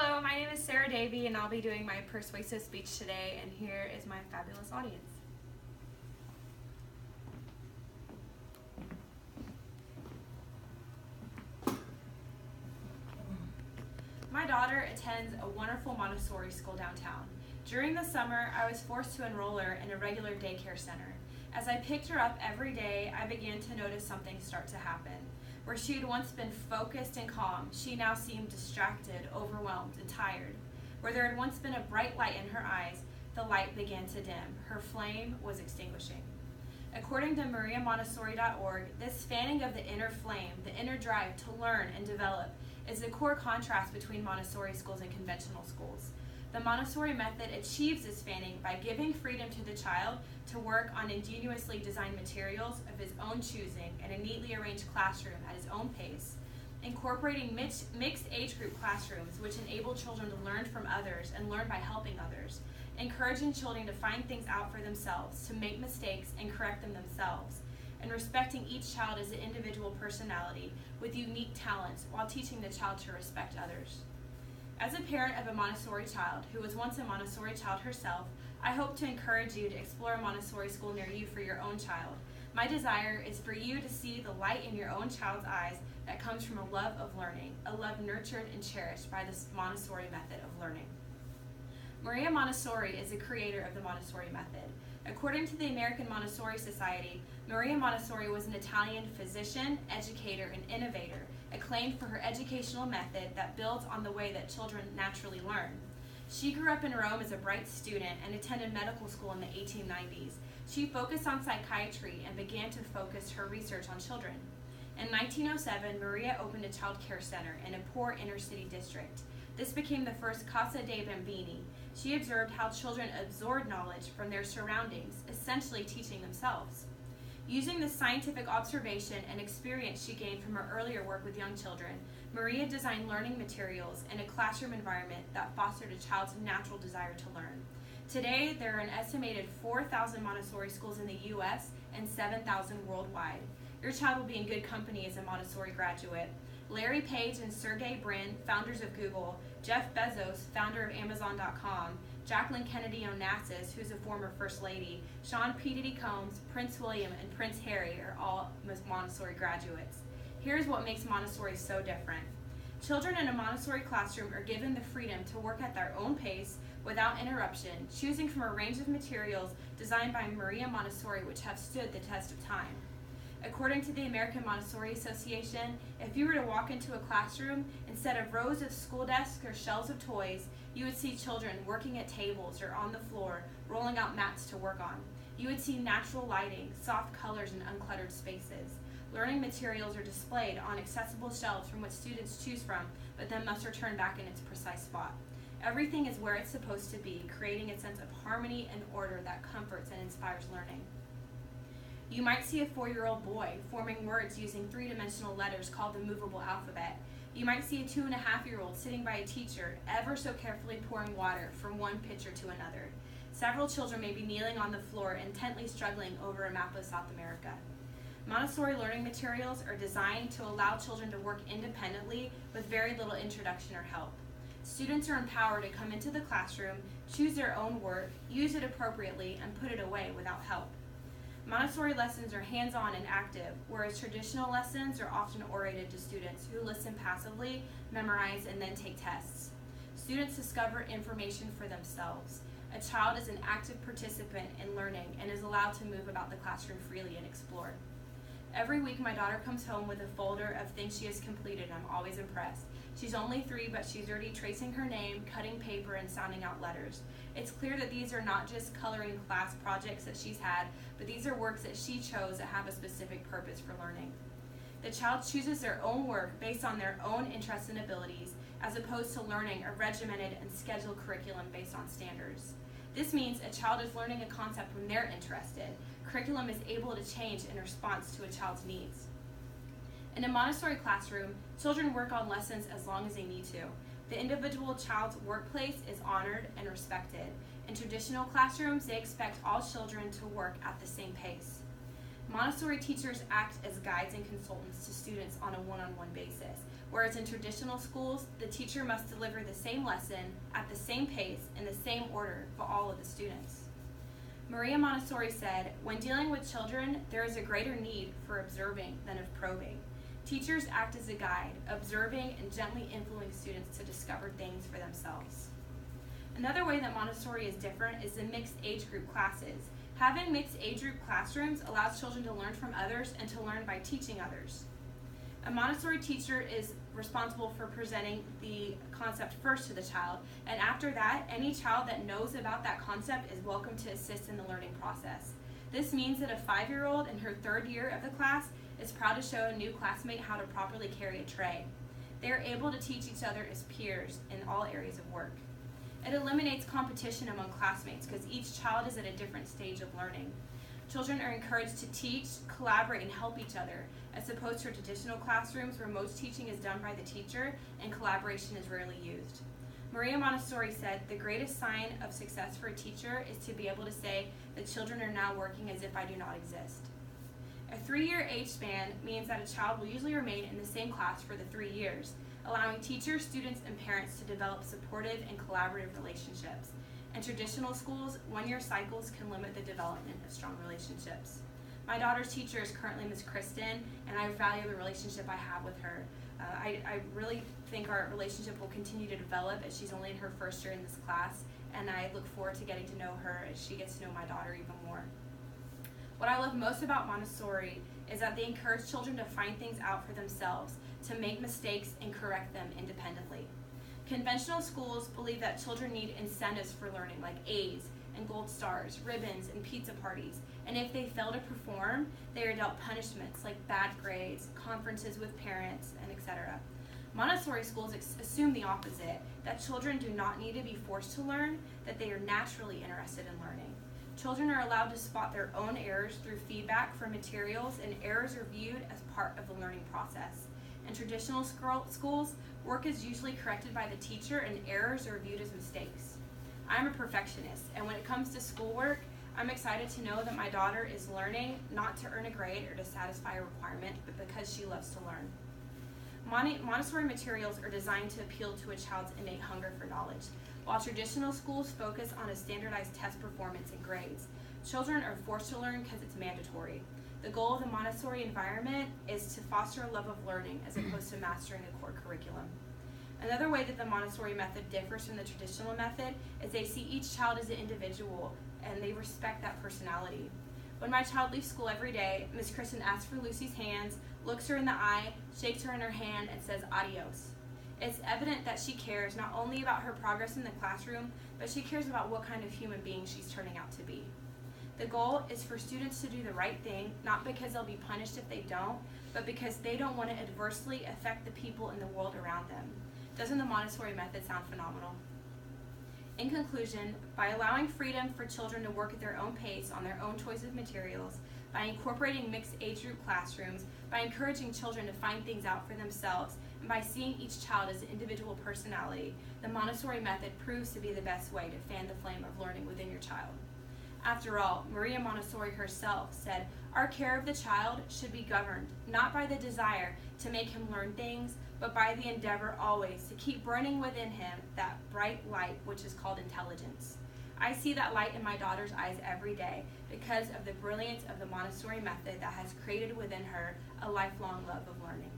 Hello, my name is Sarah Davey, and I'll be doing my persuasive speech today, and here is my fabulous audience. My daughter attends a wonderful Montessori school downtown. During the summer, I was forced to enroll her in a regular daycare center. As I picked her up every day, I began to notice something start to happen. Where she had once been focused and calm, she now seemed distracted, overwhelmed, and tired. Where there had once been a bright light in her eyes, the light began to dim. Her flame was extinguishing. According to MariaMontessori.org, this fanning of the inner flame, the inner drive to learn and develop, is the core contrast between Montessori schools and conventional schools. The Montessori method achieves this fanning by giving freedom to the child to work on ingeniously designed materials of his own choosing in a neatly arranged classroom at his own pace, incorporating mixed age group classrooms which enable children to learn from others and learn by helping others, encouraging children to find things out for themselves, to make mistakes and correct them themselves, and respecting each child as an individual personality with unique talents while teaching the child to respect others. As a parent of a Montessori child who was once a Montessori child herself, I hope to encourage you to explore a Montessori school near you for your own child. My desire is for you to see the light in your own child's eyes that comes from a love of learning, a love nurtured and cherished by this Montessori method of learning. Maria Montessori is the creator of the Montessori method. According to the American Montessori Society, Maria Montessori was an Italian physician, educator, and innovator, acclaimed for her educational method that builds on the way that children naturally learn. She grew up in Rome as a bright student and attended medical school in the 1890s. She focused on psychiatry and began to focus her research on children. In 1907, Maria opened a child care center in a poor inner-city district. This became the first Casa dei Bambini. She observed how children absorbed knowledge from their surroundings, essentially teaching themselves. Using the scientific observation and experience she gained from her earlier work with young children, Maria designed learning materials in a classroom environment that fostered a child's natural desire to learn. Today, there are an estimated 4,000 Montessori schools in the U.S. and 7,000 worldwide. Your child will be in good company as a Montessori graduate. Larry Page and Sergey Brin, founders of Google, Jeff Bezos, founder of Amazon.com, Jacqueline Kennedy Onassis, who's a former First Lady, Sean P. Diddy Combs, Prince William, and Prince Harry are all Montessori graduates. Here's what makes Montessori so different. Children in a Montessori classroom are given the freedom to work at their own pace without interruption, choosing from a range of materials designed by Maria Montessori which have stood the test of time. According to the American Montessori Association, if you were to walk into a classroom, instead of rows of school desks or shelves of toys, you would see children working at tables or on the floor, rolling out mats to work on. You would see natural lighting, soft colors, and uncluttered spaces. Learning materials are displayed on accessible shelves from which students choose from, but then must return back in its precise spot. Everything is where it's supposed to be, creating a sense of harmony and order that comforts and inspires learning. You might see a 4-year-old boy forming words using 3-dimensional letters called the movable alphabet. You might see a 2.5-year-old sitting by a teacher, ever so carefully pouring water from one pitcher to another. Several children may be kneeling on the floor, intently struggling over a map of South America. Montessori learning materials are designed to allow children to work independently with very little introduction or help. Students are empowered to come into the classroom, choose their own work, use it appropriately, and put it away without help. Montessori lessons are hands-on and active, whereas traditional lessons are often oriented to students who listen passively, memorize, and then take tests. Students discover information for themselves. A child is an active participant in learning and is allowed to move about the classroom freely and explore. Every week, my daughter comes home with a folder of things she has completed, and I'm always impressed. She's only 3, but she's already tracing her name, cutting paper, and sounding out letters. It's clear that these are not just coloring class projects that she's had, but these are works that she chose that have a specific purpose for learning. The child chooses their own work based on their own interests and abilities, as opposed to learning a regimented and scheduled curriculum based on standards. This means a child is learning a concept when they're interested. Curriculum is able to change in response to a child's needs. In a Montessori classroom, children work on lessons as long as they need to. The individual child's workplace is honored and respected. In traditional classrooms, they expect all children to work at the same pace. Montessori teachers act as guides and consultants to students on a one-on-one basis. whereas in traditional schools, the teacher must deliver the same lesson at the same pace in the same order for all of the students. Maria Montessori said, "When dealing with children, there is a greater need for observing than of probing. Teachers act as a guide, observing and gently influencing students to discover things for themselves." Another way that Montessori is different is in mixed age group classes. Having mixed age group classrooms allows children to learn from others and to learn by teaching others. A Montessori teacher is responsible for presenting the concept first to the child, and after that, any child that knows about that concept is welcome to assist in the learning process. This means that a 5-year-old in her 3rd year of the class is proud to show a new classmate how to properly carry a tray. They are able to teach each other as peers in all areas of work. It eliminates competition among classmates because each child is at a different stage of learning. Children are encouraged to teach, collaborate, and help each other, as opposed to traditional classrooms where most teaching is done by the teacher and collaboration is rarely used. Maria Montessori said, "The greatest sign of success for a teacher is to be able to say, 'The children are now working as if I do not exist.'" A 3-year age span means that a child will usually remain in the same class for the 3 years, allowing teachers, students, and parents to develop supportive and collaborative relationships. In traditional schools, 1-year cycles can limit the development of strong relationships. My daughter's teacher is currently Miss Kristen, and I value the relationship I have with her. I really think our relationship will continue to develop as she's only in her 1st year in this class, and I look forward to getting to know her as she gets to know my daughter even more. What I love most about Montessori is that they encourage children to find things out for themselves, to make mistakes and correct them independently. Conventional schools believe that children need incentives for learning, like A's and gold stars, ribbons, and pizza parties, and if they fail to perform, they are dealt punishments like bad grades, conferences with parents, and etc. Montessori schools assume the opposite, that children do not need to be forced to learn, that they are naturally interested in learning. Children are allowed to spot their own errors through feedback from materials, and errors are viewed as part of the learning process. In traditional schools, work is usually corrected by the teacher and errors are viewed as mistakes. I'm a perfectionist, and when it comes to schoolwork, I'm excited to know that my daughter is learning not to earn a grade or to satisfy a requirement, but because she loves to learn. Montessori materials are designed to appeal to a child's innate hunger for knowledge. While traditional schools focus on a standardized test performance and grades, children are forced to learn because it's mandatory. The goal of the Montessori environment is to foster a love of learning as opposed to mastering a core curriculum. Another way that the Montessori method differs from the traditional method is they see each child as an individual and they respect that personality. When my child leaves school every day, Miss Kristen asks for Lucy's hands, looks her in the eye, shakes her in her hand, and says adios. It's evident that she cares not only about her progress in the classroom, but she cares about what kind of human being she's turning out to be. The goal is for students to do the right thing, not because they'll be punished if they don't, but because they don't want to adversely affect the people in the world around them. Doesn't the Montessori method sound phenomenal? In conclusion, by allowing freedom for children to work at their own pace on their own choice of materials, by incorporating mixed age group classrooms, by encouraging children to find things out for themselves, and by seeing each child as an individual personality, the Montessori method proves to be the best way to fan the flame of learning within your child. After all, Maria Montessori herself said, "Our care of the child should be governed not by the desire to make him learn things, but by the endeavor always to keep burning within him that bright light which is called intelligence." I see that light in my daughter's eyes every day because of the brilliance of the Montessori method that has created within her a lifelong love of learning.